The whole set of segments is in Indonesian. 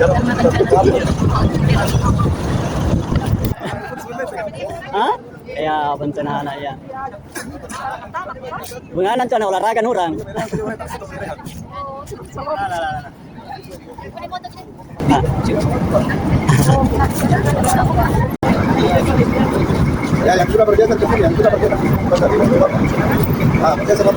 Hah? Iya, bencana ya. Bunganan tuh olahraga orang. Nah, ya yang sudah bergeser ke sini, yang sudah bergeser bergeser.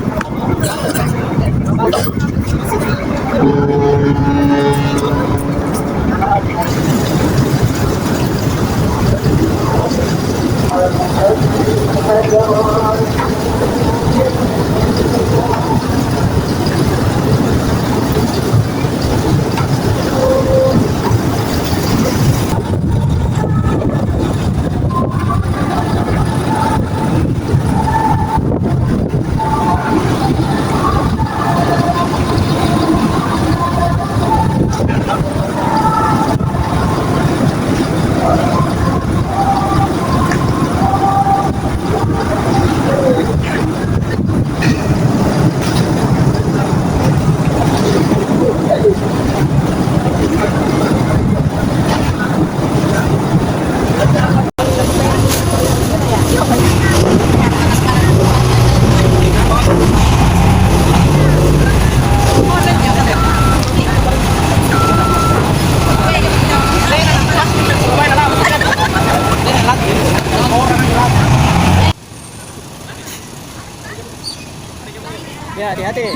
ya hati-hati,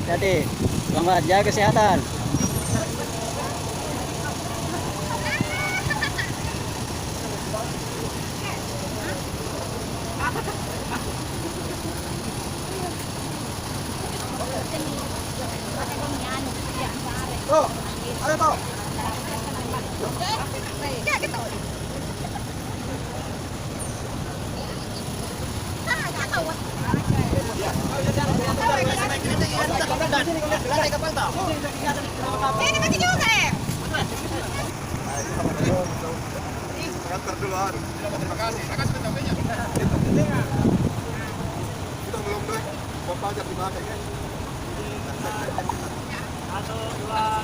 hati-hati. Selamat jaga kesehatan. Tuh, ayo tuh. Ini masih juga ya? Kantor dulu. Terima kasih. Terima kasih capeknya. Kita belum deh. Bapak ajak di belakang ya. 1, 2,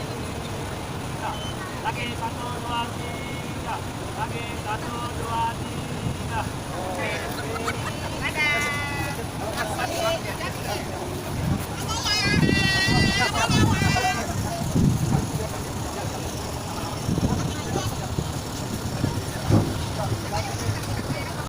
3. Lagi 1, 2, 3. Lagi 1, 2, 3. Oke.